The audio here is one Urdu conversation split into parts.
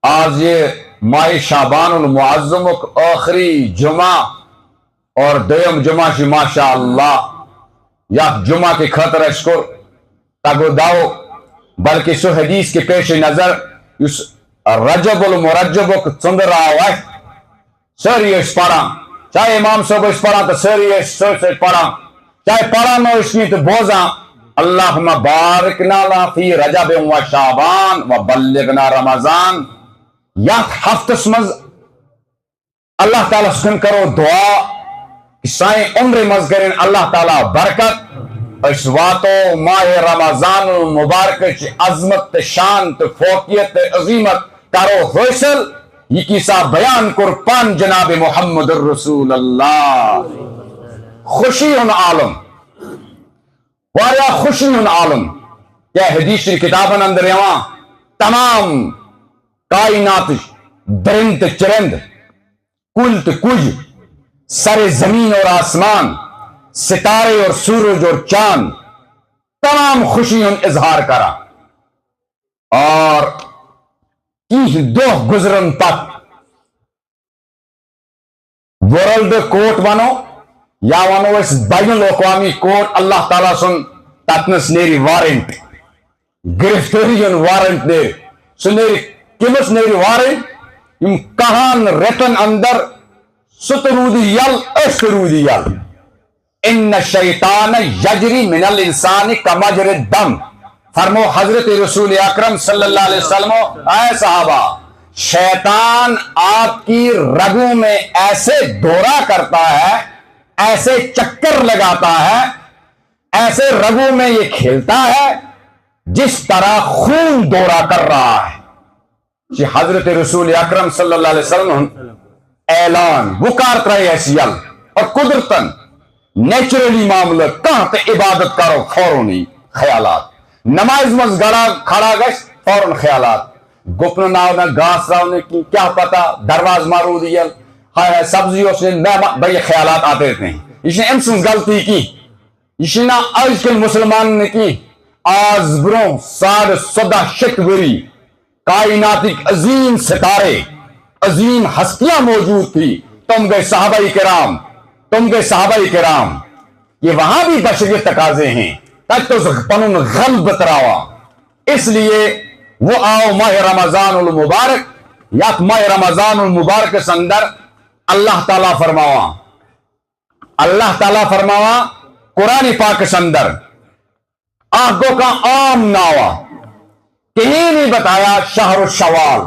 آج یہ ماہ شعبان المعظم آخری جمعہ اور دویم جمعہ شی ماشاء اللہ یا جمعہ کی خاطر اشکر تگو داو بلکہ سو حدیث کے پیش نظر اس رجب المرجب ژندر آو ساری اس پڑھا چاہے امام صاحب اس پڑھا تو ساری اس پڑھا چاہے پڑھا نہ اس میں تو بوزا اللہم بارکنا لا فی رجب و شعبان و بلغنا رمضان یا ہفتس مز اللہ تعالیٰ سن کرو دعا سائیں عمر مز کریں اللہ تعالیٰ برکت اس واتو ماہ رمضان المبارک چی عظمت شان فوقیت عظیمت کرو حاصل یہ کیسا بیان قربان جناب محمد الرسول اللہ خوشی ان عالم واریا خوشی ان عالم کیا حدیث کتابن اندر یہاں تمام کائنات درند چرند کل کج سر زمین اور آسمان ستارے اور سورج اور چاند تمام خوشی ان اظہار کرا اور دو گزرن تک ورلڈ کورٹ ونو یا ونو اس بین الاقوامی کورٹ اللہ تعالیٰ سن تتنس نیری وارنٹ گرفتاری وارنٹ دے سنیری کمس نیری وارنٹ یم کہان رتن اندر سترودی یل اشترودی یل ان الشیطان یجری من الانسان کمجر الدم فرمو حضرت رسول اکرم صلی اللہ علیہ وسلم اے صحابہ شیطان آپ کی رگوں میں ایسے دورہ کرتا ہے ایسے چکر لگاتا ہے ایسے رگوں میں یہ کھیلتا ہے جس طرح خون دورہ کر رہا ہے کہ حضرت رسول اکرم صلی اللہ علیہ وسلم اعلان وکارت رہے ایسیل اور قدرتاً نیچرلی معاملہ کہاں تے عبادت کرو فوراً خیالات نماز مز گڑا کھڑا گش فوراً خیالات گپن ناو نہ گاس راو نے کی کیا پتا درواز مارو دیل ہائے سبزی اس نے بھائی خیالات آتے رہتے ہیں اس نے امسن غلطی کی اس نے آج کل مسلمان نے کی آز بروں 14.5 شک وری کائناتی عظیم ستارے عظیم ہستیاں موجود تھی تم گئے صحابہ کرام یہ وہاں بھی بشریت تقاضے ہیں تک تو پنن غلب تراوا اس لیے وہ آؤ ماہ رمضان المبارک یا ماہ رمضان المبارک سندر اللہ تعالیٰ فرماوا قرآن پاک سندر آگوں کا عام ناوا کہیں نہیں بتایا شہر الشوال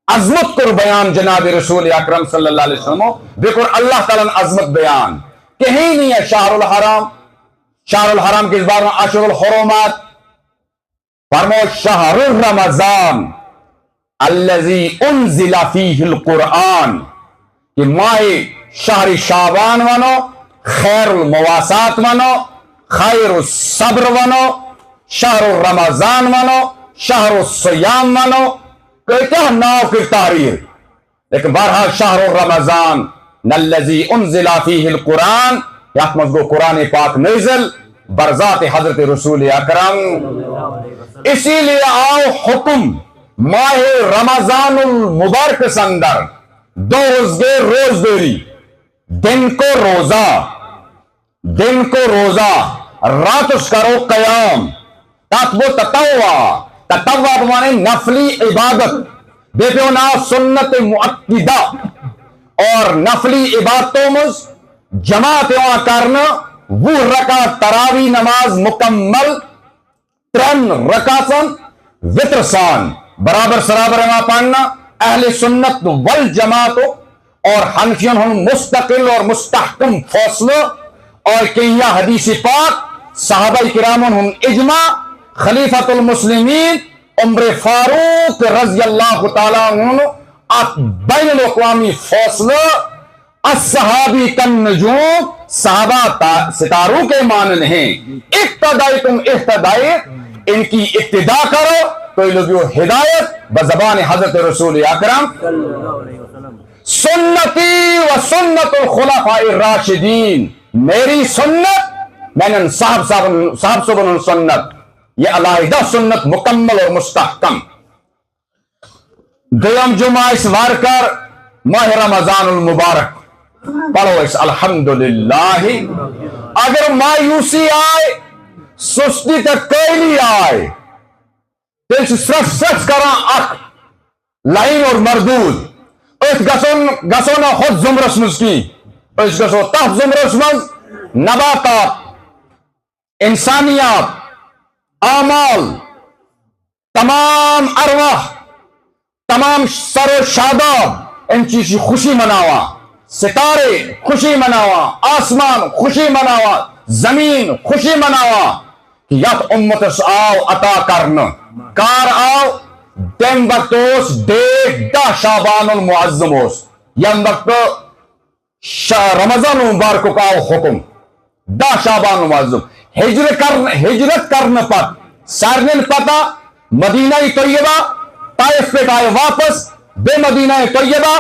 عظمت کو بیان جناب رسول اکرم صلی اللہ علیہ وسلم بکر اللہ تعالیٰ عظمت بیان کہیں نہیں ہے شہر الحرام کے اس بار میں اشہر الحرمات فرمو شہر رمضان الذی انزل فیہ القرآن کہ ماہ شہر شعبان ونو خیر المواسات ونو خیر الصبر ونو شہر رمضان ونو شہر الصیام ونو کیا ناو کی تحریر لیکن بہرحال شہر رمضان الذی انزل فیہ القرآن یات مزگو قرآن پاک نزل برذات حضرت رسول اکرم اسی لیے آؤ حکم ماہ رمضان المبارک سندر دو روز دوری دن کو روزہ رات اس کرو قیام تطبو تطوع بمانے نفلی عبادت بے پیونا سنت مؤکدہ اور نفلی عبادتوں مز جماعت کرنا وہ رکعت تراوی نماز مکمل 3 رکعتن وطر سان برابر سرابر پڑھنا اہل سنت والجماعت اور حنفیوں ہم مستقل اور مستحکم فیصلہ اور کیا حدیث پاک صحابہ کرام ہم اجماع خلیفۃ المسلمین عمر فاروق رضی اللہ تعالیٰ عنہ بین الاقوامی فیصلہ الصحابی کن نجوم صحابہ ستاروں کے مانن ہیں اقتدائی تم اقتدائی ان کی ابتدا کرو تو لوگوں ہدایت بزبان حضرت رسول اکرم سنتی و سنت الخلفاء الراشدین میری سنت میں نے صاحب سبن سنت یہ علیحدہ سنت مکمل اور مستحکم دویم جمعہ اس وارکر ماہ رمضان المبارک پڑھو اس الحمدللہ. اگر مایوسی آئے سستی تک قیلی آئے تیل سے سرس کران اخ لائن اور مردود اس گسو نا خود زمرس مز کی اس گسو تحت زمرس مز نباتات انسانیات اعمال تمام ارواح تمام سر و شاداب ان چیز کی خوشی مناوا ستارے خوشی مناوا آسمان خوشی مناوا زمین خوشی مناوا کہ یت امت آو عطا کرنا کار آو تم وقت ڈیٹ 10 شعبان المعظم یم وقت رمضان المبارک کا حکم 10 شعبان المعظم ہجرت کرنے پت سارن پتہ مدینہ طیبہ طائف پہ آئے واپس بے مدینہ طیبہ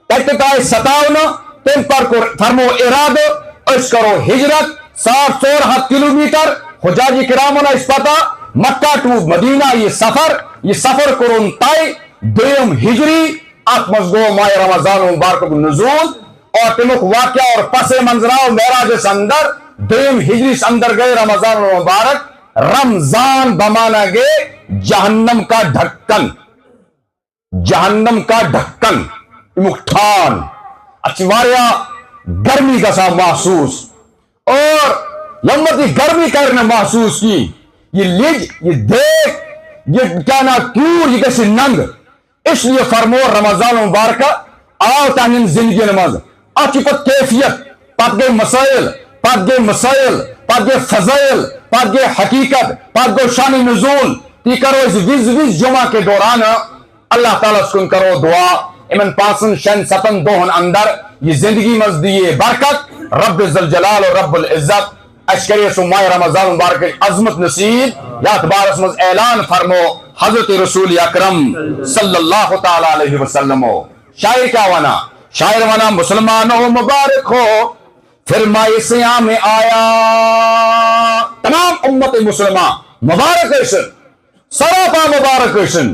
تک آئے 57 تم پر فرمو اراد اس کرو ہجرت 700 کلومیٹر حجاجی کرامنا اس پتہ مکہ ٹو مدینہ یہ سفر کرون طے دویم ہجری ات مزگو ماہ رمضان مبارک نزول اور تمک واقعہ اور پس منظرہ معراج اس اندر دویم ہجری سے اندر گئے رمضان مبارک رمضان بمانا گئے جہنم کا ڈھکن مکھان اچھی واریا گرمی کا سا محسوس اور لمبتی گرمی کرنے محسوس کی یہ لج یہ دیکھ یہ کیا نا کیوں یہ کیسے ننگ اس لیے فرمو رمضان مبارکہ آو تانین زندگی نماز اچھی پت کیفیت پت گئے مسائل پت گئے فضائل پت گئے حقیقت پت گئے شان نزول تی کرو اس ویز جمعہ کے دوران اللہ تعالیٰ سکن کرو دعا امن 5 6 7 دوہن اندر یہ زندگی مزدی برکت رب ذوالجلال اور رب العزت اشکری سو ماہ رمضان مبارک عظمت نصیب یا تبارس مز اعلان فرمو حضرت رسول اکرم صلی اللہ تعالی علیہ وسلم. شاعر کیا وانا؟ شاعر وانا مسلمانوں مبارک ہو پھر ماہ سیام میں آیا تمام امت مسلمہ مبارک ایسن سراپا مبارک ایسن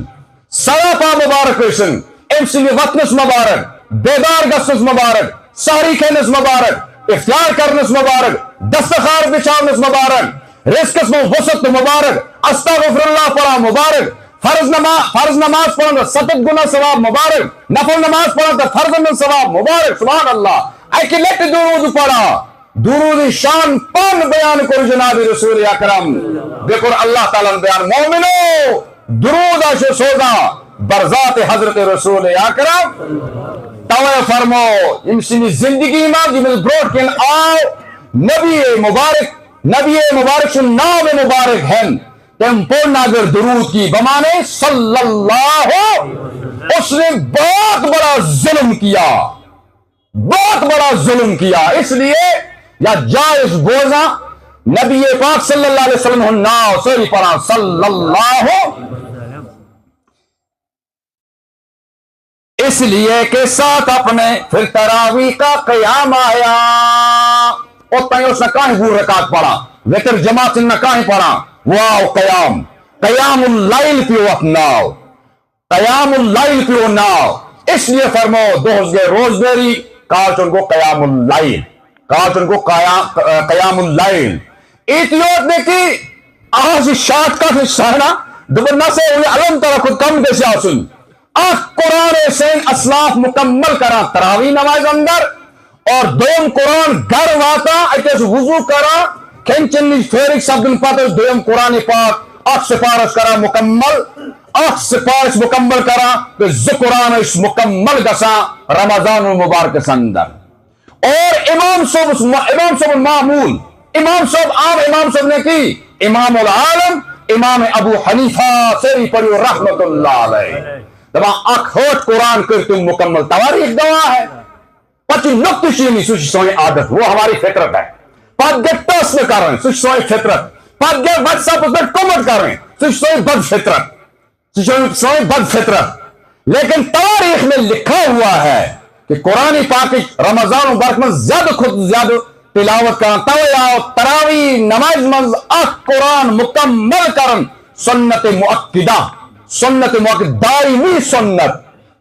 امسی وطنس مبارک بیدار گسنس مبارک ساری کھینس مبارک افطار کرنس مبارک دستخار بچاونس مبارک رزقس میں وسط مبارک استغفر اللہ پڑھا مبارک فرض نماز پڑھا 7 گنا ثواب مبارک نفل نماز پڑھا فرض ثواب مبارک سبحان اللہ ایکلیٹ درود پڑھا درود شان پان بیان کر جناب رسول اکرم دیکھو اللہ تعالیٰ نے بیان مومنو درود آشو سوزا برذات حضرت رسول اکرم توے فرمو امسی زندگی میں جب بروٹ کن آؤ نبی مبارک شن نام مبارک ہیں تم پڑھنا اگر درود کی بمانے صلی اللہ اس نے بہت بڑا ظلم کیا اس لیے یا جائز بوزا نبی پاک صلی اللہ علیہ وسلم ناو سوری پڑھا صلی اللہ اس لیے کے ساتھ اپنے پھر تراویح کا قیام آیا اور تائیں اس نے کہیں بور رکعت پڑھا وتر جماعت نے کہیں پڑھا واو قیام اللیل پیو اپناؤ قیام اللیل پیو ناو اس لیے فرمو دوز گئے روز دیری کارچن کو قیام اللیل ایتیوت نے کی آج شاٹ کا سہنا دوبرنا سے انہیں علم طرح خود کم کیسے آسن قرآن سین اسلاف مکمل کرا تراویح نماز اندر اور دوم قرآن گھر واتا ایتیس وضو کرا کھنچنی فیرک سبدن پاتر دوم قرآن پاک سپارش کرا مکمل کرا تو قرآن اس مکمل گسا رمضان المبارک سندر اور امام صاحب معمول امام صاحب نے کی امام العالم امام ابو حنیفہ سری پڑھو رحمت اللہ علیہ دبا اکھوٹ قرآن کرتم مکمل تواریخ دعا ہے پچی نکتشی نہیں سوچ سوئی عادت وہ ہماری فطرت ہے پت گئے ٹس میں کر رہے ہیں سوچ سوئی فطرت پت گئے واٹس ایپ پر کمنٹ کر رہے ہیں سوچ سوئی بد فطرت لیکن تواریخ میں لکھا ہوا ہے کہ قرآن پاک رمضان مبارک میں زیادہ تلاوت کرنا تراویح نماز منز قرآن مکمل کرن سنت مؤکدہ دائمی سنت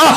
8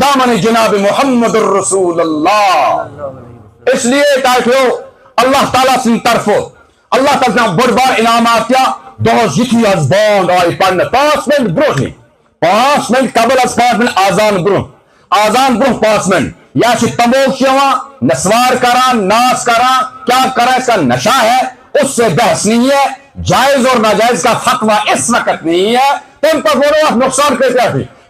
دامن جناب محمد الرسول اللہ. اس لیے تاکہ اللہ تعالیٰ سن طرف اللہ تعالیٰ بڑ بار انعامات کیا دہس یتھی از بانگ آئی پڑھنے 5 منٹ برونٛہہ 5 منٹ قبل از 5 منٹ آزان برونٛہہ 5 منٹ یا تموک نسوار کران ناس کران کیا کرا اس کا نشہ ہے اس سے بحث نہیں ہے. جائز اور ناجائز کا فتویٰ اس وقت نہیں ہے. تم پر بولو نقصان کیسے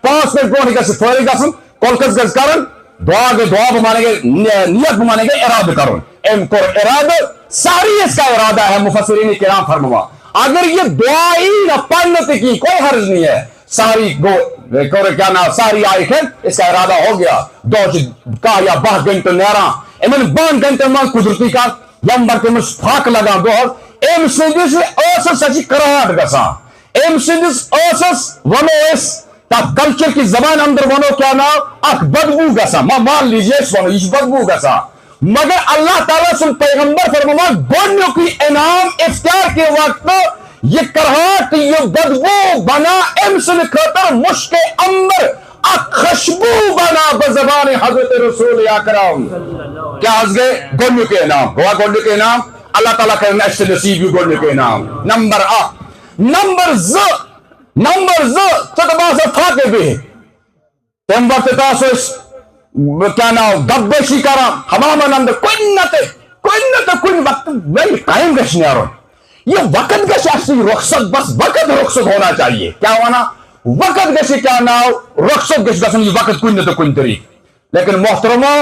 5 منٹ برونٛہہ گژھِ فوری گژھُن کولکس گژھِ کرن دعا بمانے گے نیت بمانے گے ارادہ کرن ام کور ارادہ ساری اس کا ارادہ ہے. مفسرین کرام فرموا اگر یہ دعا ہی نہ پڑھنے کی کوئی حرج نہیں ہے. ساری کیا نام ساری آئی اس کا ارادہ ہو گیا دو کہا یا 12 گھنٹے نیرا امن 12 گھنٹے میں قدرتی کا یم بر تمس پھاک لگا دہس ام سندس ٲسس سچ کراہٹ گژھان ام سندس ٲسس ونو اس کلچر کی زبان اندر ونو کیا نام اخ بدبو گژھان مان لیجیے اس ونو یہ بدبو گژھان مگر اللہ تعالیٰ سن پیغمبر فرمایا گۄڈنیُکُے انعام افطار کے وقت یہ کراہٹ یہ بدبو بنا ام سن خاطر مشک امبر اخ خوشبو بنا بزبان حضرت رسول اکرم کیا حض گئے گۄڈنیُک انعام گوا گۄڈنیُک انعام اللہ تعالیٰ کرن اسہِ نصیب یہ گۄڈنیُک انعام. نمبر 1 نمبر 2 ژٕ باسا فاقے بہت تم وقت اس کیا نام گبشی کران حمامن اندر کن وقت ویل ٹائم گژھِ نیرُن یہ وقت گژھِ اَسہِ رخصت بس وقت رخصت ہونا چاہیے کیا ہونا وقت گژھِ کیا ناو رخصت گژھِ گژھُن یہ وقت کُنہِ نتہٕ کُنہِ طریقہٕ. لیکن محترمو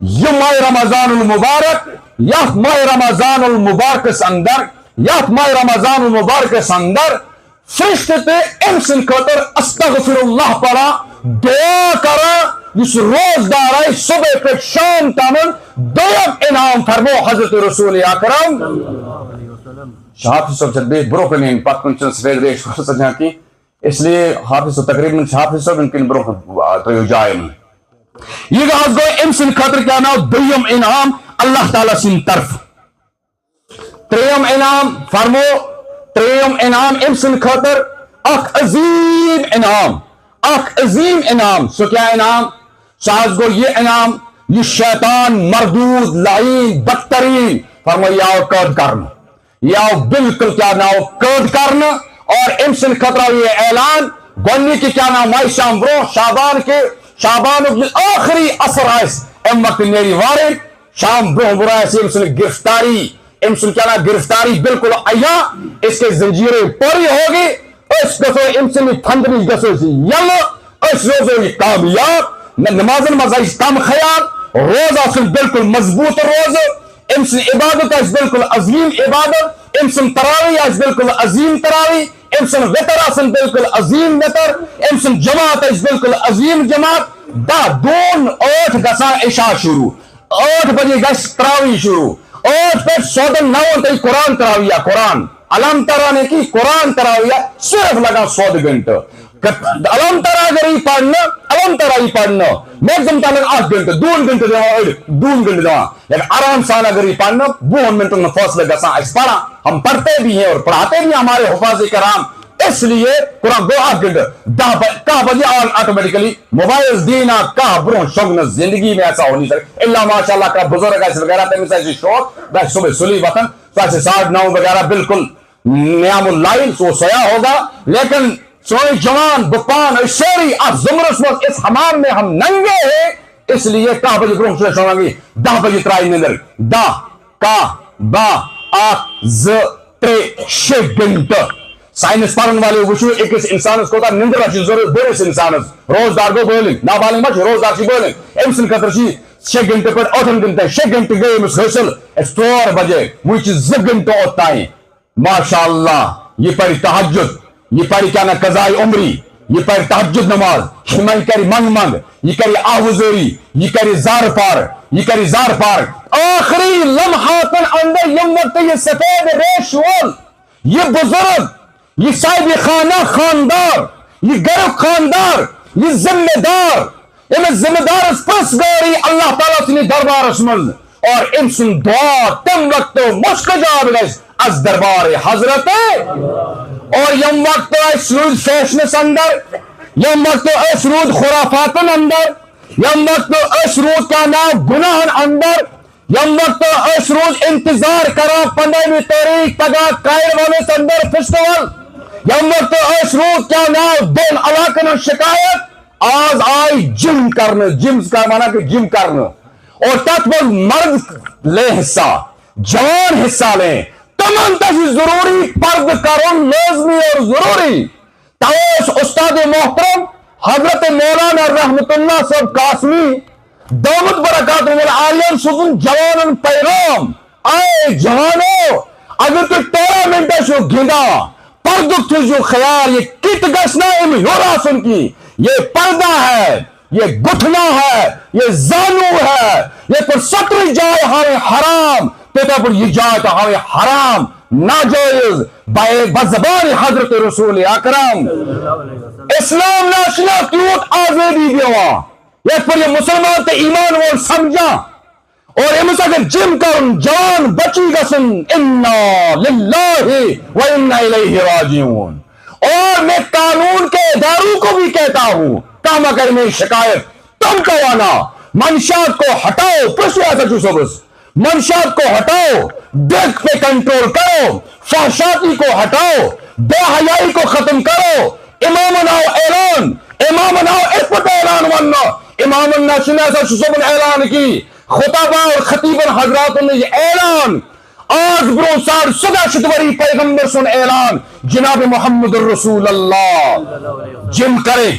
یہ ماہ رمضان المبارک یتھ ماہ رمضان المبارکس اندر فرشتہ تے ام سن خاطر استغفر اللہ پڑھا دعا کرا اس روزدار آئی صبح پہ شام تامن دویم انعام فرمو حضرت رسول اکرم حافظ صاحب چھ برو کن پت کن چھ سفید ریش کو سجا کی اس لیے حافظ صاحب تقریباً حافظ صاحب ان کن برو تو جائے یہ گاز گو ام سن خاطر کیا نام دویم انعام اللہ تعالی سن طرف. تریم انعام فرمو تریم انعام ام سن خاطر اخ عظیم انعام سو کیا انعام شاہد گو یہ انعام یہ شیطان مردود لعین بدترین فرمو یہ آؤ قید کرنا یہ آؤ بالکل کیا ناؤ قید کرنا اور ام سن خطرہ یہ اعلان گونی کی کیا نام مائی شام برو شابان آخری اثر آئیس ام وقت نیری وارد شام برو برو ایسی ام سن گرفتاری ام سن کیا نام گرفتاری بالکل آیا اس کے زنجیریں پوری ہوگی اس گسو ام سن پھندنی گسو سی یلو اس روزو یہ کامیاب نمازن مزائی کم خیال روزہ سن بالکل مضبوط روز ام سن عبادت اس بالکل عظیم عبادت ام سن تراوی اس بالکل عظیم تراوی ام سن وطر سن بالکل عظیم وطر ام سن جماعت اس بالکل عظیم جماعت دا دون 8 گسا عشاء شروع 8 بجے گس تراوی شروع 8 پہ 9 تک قرآن تراویہ قرآن علم ترانے کی قرآن تراویہ صرف لگا 100 گھنٹے علم ترا اگر یہ پڑھنا میکسم تعلق 8 گھنٹے 2 گھنٹے دوا لیکن آرام سان اگر یہ پڑھنا 2 منٹوں میں فاصلہ گسا اس پڑھا ہم پڑھتے بھی ہیں اور پڑھاتے بھی ہمارے حفاظ کرام اس لیے قرآن 8 گھنٹے 10 بجے آٹومیٹکلی موبائل دینا کہ برو شوق زندگی میں ایسا ہو نہیں سکتا اللہ ماشاء اللہ کا بزرگ ایسے وغیرہ تمہیں ایسی شوق بس صبح سلی وطن تو ایسے 9:30 وغیرہ بالکل نیام اللائل سو سویا ہوگا لیکن سوئی جوان بپان اشاری آپ زمرس وقت اس حمام میں ہم ننگے ہیں اس لیے 10 بجے برو سوئے سونا گی 10 بجے ترائی نندر 6 گھنٹے سائنس پڑھن والے وچھو ایک انسانس کو نندر اچھی ضرورت بڑس انسانس روزدار گو بولنگ نابالغ مچ روزدار چھ بولنگ ام سن خطر 6 گھنٹے پر 8 گھنٹے 6 گھنٹے گئے مس حاصل اس 4 بجے وچ 2 گھنٹے اوتائیں ماشاءاللہ یہ پڑھی تہجد یہ پڑھی کیا نا قضاء عمری یہ پڑھی تہجد نماز یہ کری منگ یہ کری آہوزوری یہ کری زار پار آخری لمحات اندر یم وقت یہ سفید ریش وول یہ بزرگ یہ صاحب خانہ خاندار یہ گرب خاندار یہ ذمہ دار یہ ذمہ دار پس گوری اللہ تعالیٰ سنی دربار اسمل اور ام سن دعا تم وقت مشک جواب گئیس از دربار حضرت اور یم وقت سنود فیشنس اندر یم وقت اس رود خرافاتن اندر، یم وقت اس رود کا نام گناہن اندر، یم وقت اس روز انتظار کرا 15ویں تاریخ پگہ قائر والے اندر فیسٹیول، یم وقت اس روز کیا نام دون علاقن شکایت آج آئی جم کرنے، جمز کا مانا کہ جم کرنے، اور تک وہ مرد لے حصہ، جوان حصہ لیں، تمام تشی ضروری پرد کرن لازمی اور ضروری۔ تاوش استاد محترم حضرت مولانا رحمت اللہ صاحب قاسمی دامت برکات العالیہ سوزن جوانن پیغام، آئے جوانو اگر تو ٹورنامنٹ شو گھندا پردک جو خیال یہ کت گشنا ام یوراسن کی، یہ پردہ ہے، یہ گھٹنا ہے، یہ زانو ہے، یہ پر 17 جائے ہمیں حرام، پیتا پر یہ جائے تو ہمیں حرام ناجائز بزبان حضرت رسول اکرم اسلام ناشنا کیوت آزادی دیوا، یہ پر یہ مسلمان تے ایمان وال سمجھا اور امس اگر جم کرن جان بچی گسن انا للہ و انا الیہ راجعون۔ اور میں قانون کے اداروں کو بھی کہتا ہوں، کام اگر میں شکایت تم کوانا منشیات کو ہٹاؤ، پرسو ایسا چوسو بس منشیات کو ہٹاؤ، ڈرگ پہ کنٹرول کرو، فحشاتی کو ہٹاؤ، بے حیائی کو ختم کرو، امام ناو اعلان، امام ناو اس پر اعلان وننا، امام الناشن ایسا شسوبن اعلان کی، خطبہ اور خطیبن حضرات نے یہ اعلان، آج برو سار صدا شتوری پیغمبر سن اعلان، جناب محمد الرسول اللہ جم کرے،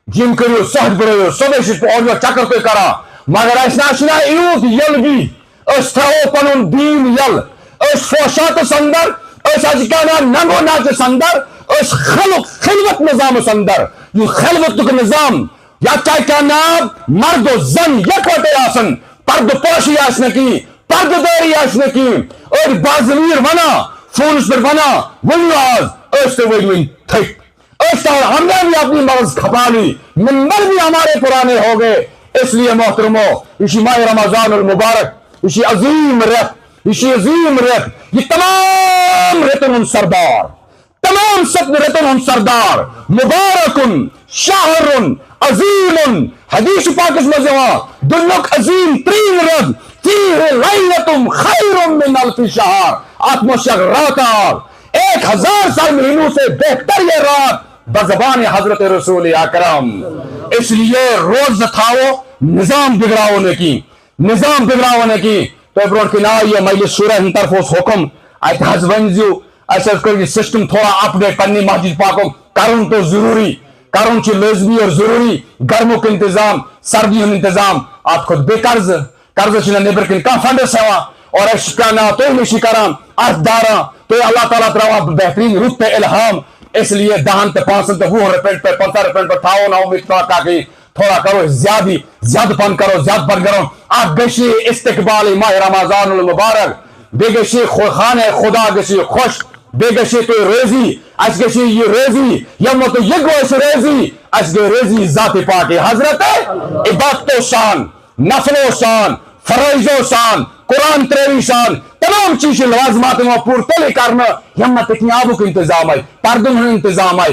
جم کریو سہج برو صدا شتو اور چکر پہ کرا، مگر ایس ناشنا ایوت یل بھی اس تھاو پنون دین یل، اس فوشات سندر، اس اجکانا ننگو ناچ سندر، اس خلوت نظام سندر، یہ خلوت کا نظام یا چاہے کیا نام مرد و زن یک وٹے آسن، پرد پوشی آسنے کی، پرد داری آسنے کی، اور بازمیر ونا فونس پر ونا ونواز اس تے ویڈوین تھک اس طور ہم نے بھی اپنی مغز کھپا لی، منبر بھی ہمارے پرانے ہو گئے۔ اس لیے محترمو اسی ماہ رمضان المبارک، اسی عظیم رت، اسی عظیم رت، یہ تمام رتن ان سردار، تمام ست رتن ان سردار، مبارکن شہر عظیم، حدیث پاک اس میں جوان دلک عظیم ترین رد فیہ لیلتم خیر من الف شہر، آتمشک راتار 1000 سال مہینوں سے بہتر یہ رات بزبان حضرت رسول اکرم۔ اس لیے روز تھاو نظام بگڑا ہونے کی، نظام بگڑا ہونے کی، تو برون کی نا یہ مجلس شورا ہن طرف حکم ایت حض ونزیو ایسا کر یہ سسٹم تھوڑا اپڈیٹ پنی مسجد پاکو کرن تو ضروری، کرن چی لازمی اور ضروری، گرموں کے انتظام، سردیوں انتظام، آپ خود بے قرض چینا نیبر کن کام فنڈ سوا اور اشکانا تو نشی کرام ارد دارا تو اللہ تعالیٰ تروا بہترین روح پہ الہام، اس لیے دہان تے 500 تے 20 روپے پہ 50 روپے پہ تھاؤ نہ امید تاکہ تھوڑا کرو زیادہ پن کرو، زیادہ پن کرو، آپ گشی استقبال ماہ رمضان المبارک، بے گشی خان خدا گشی خوش، بے گشی تو ریزی اس گشی یہ ریزی یم تو یہ گوش ریزی اس گے ریزی ذات پاک حضرت عبادت و شان، نفل و شان، فرائض و شان، قرآن تریوی شان، تمام چیزیں لوازمات میں پور تلے کرنا، ہمت اتنی آبوں کا انتظام ہے، پردن کا انتظام ہے،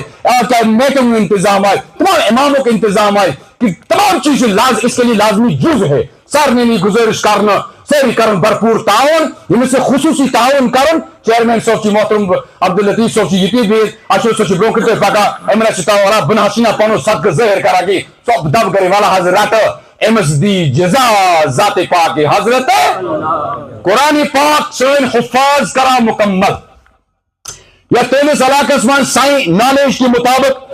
میکن کا انتظام ہے، تمام اماموں کا انتظام ہے، کہ تمام چیزیں اس کے لیے لازمی جز ہے، سارنے نہیں گزارش کرنا، سیری کرن بھرپور تعاون، ان سے خصوصی تعاون کرن، چیئرمین سوچی محترم عبداللطیف سوچی یتی بھی اشو سوچی بروکر تے پاکا امنا چتا ورا بناشینا پانو صدق ظاہر کرا گی سب دب کرے والا حضرات امس دی جزا ذات پاک حضرت قرآن پاک سوین حفاظ کرا مکمل یا تیمس علاقہ اسمان سائن نالش کے مطابق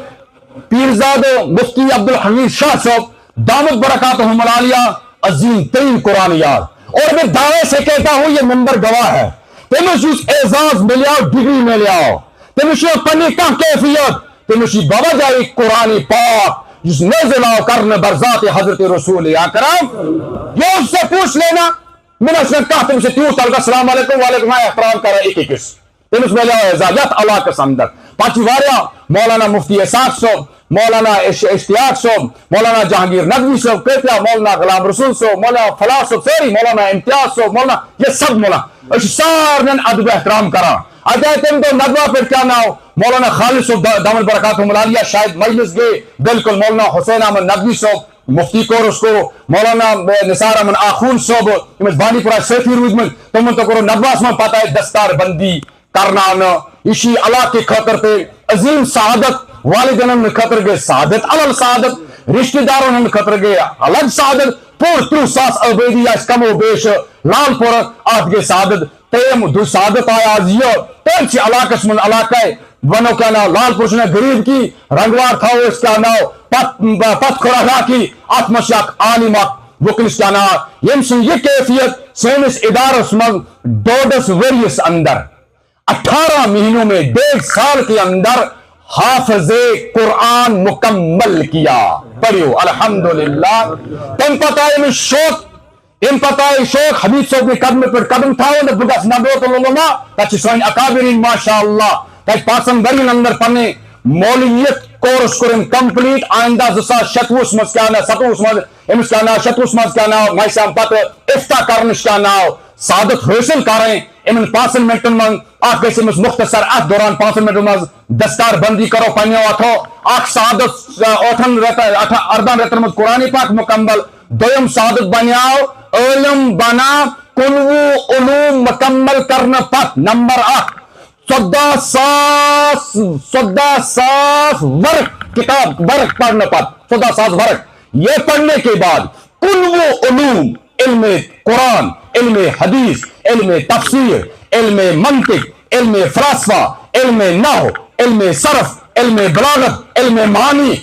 پیرزاد مفتی عبدالحمید شاہ صاحب دامت برکاتہم العالیہ عظیم ترین قرآن یاد، اور میں دعوے سے کہتا ہوں یہ منبر گواہ ہے، تمہیں اس اعزاز میں لیاؤ، ڈگری میں لیاؤ، تمہیں پنی کا کیفیت، تمہیں بابا جاری قرآن پاک جس نازل آؤ کرنے برذات حضرت رسول اکرم، یہ اس سے پوچھ لینا، میں نے اس نے کہا تم سے تیوں تلقہ السلام علیکم وعلیکم احترام کرا ایک ایک اس تمہیں میں لیاؤ اعزازیت اللہ کے سمندر پانچی واریا مولانا مفتی احساس صاحب، مولانا اشتیاق صاحب، مولانا جہانگیر ندوی صاحب، کہتے ہیں مولانا غلام رسول صاحب، مولانا فلاح صاحب، سوری مولانا امتیاز صاحب، مولانا یہ سب مولانا اس سارن ادب احترام کرا تم تو ندوہ پہ کیا ناؤ مولانا خالد صاحب دامن برکات ملالیہ شاید مجلس گئے بالکل مولانا حسین احمد ندوی صاحب مفتی کور اس کو مولانا نثار احمد آخون صاحب بانی پورا سیفی روز میں تم تو کرو ندواس میں پتہ ہے دستار بندی کرنا نا اسی علاقے خاطر پہ عظیم سعادت والدین خطر گئے سعادت الگ سعادت رشتہ داروں خطر گئے الگ سعادت پور 300 آبادی آج کم و بیش لال پور آت گئے سعادت تیم دو سعادت آیا آج یہ تیم چی علاقہ من علاقہ ونو کیا ناو لال پور نے غریب کی رنگوار تھا اس کیا ناو پت کھڑا کی آتمشیاک عالمات وکلس کیا ناو یم سن یہ کیفیت سینس ادارس من 2 وریس اندر 18 مہینوں میں 1.5 سال کے اندر حافظ قرآن مکمل کیا پڑھو الحمدللہ تم پتہ ہے شوق ان پتہ ہے شوق حبیب صاحب نے قدم پر قدم تھا بگس نبوت العلماء تچ سوین اکابرین ماشاءاللہ تچ پاسن برین اندر پنے مولیت کورس کرن کمپلیٹ آئندہ 2026 مز کیا نا 27 مز امس کیا نا 27 مز کیا نا مائسام پتہ افتہ کرنش کیا نا سعادت حاصل کریں امن 5 منٹن من اخ گژھِ امس مختصر ات دوران 5 منٹن مز دستار بندی کرو پنو اتھو اخ سعادت 18 رتن مز قرآن پاک مکمل دویم سعادت بنیاو علم بنا 19 علوم مکمل کرنا پت نمبر 1 14,000 ورق کتاب ورق پڑھنا پت 14,000 ورق یہ پڑھنے کے بعد کل وہ علوم علم قرآن علم حدیث علم تفسیر علم منطق علم فلسفہ علم نحو علم صرف علم بلاغت علم معانی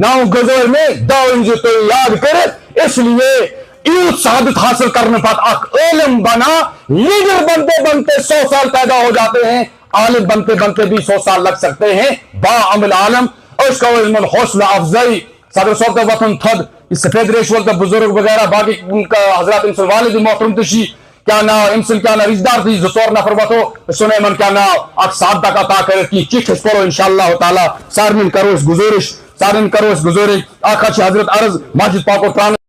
9 غزل میں داؤں تو یاد کرے اس لیے ایوت سعادت حاصل کرنے پات اک علم بنا لیڈر بنتے بنتے 100 سال پیدا ہو جاتے ہیں عالم بنتے بنتے بھی 100 سال لگ سکتے ہیں با عمل عالم اس کا علم حوصلہ افزائی صدر صاحب کا وطن تھد اس سفید ریشور کا بزرگ وغیرہ باقی حضرات انسل والد محترم تشی کیا نا انسل کیا نا رشدار تھی 2 نفر وطو سنے من کیا نا اک سعادت کا عطا کرے کی چیخ اس کرو انشاءاللہ تعالی سارن کرو اس گزارش آخر حضرت عرض مسجد پاک و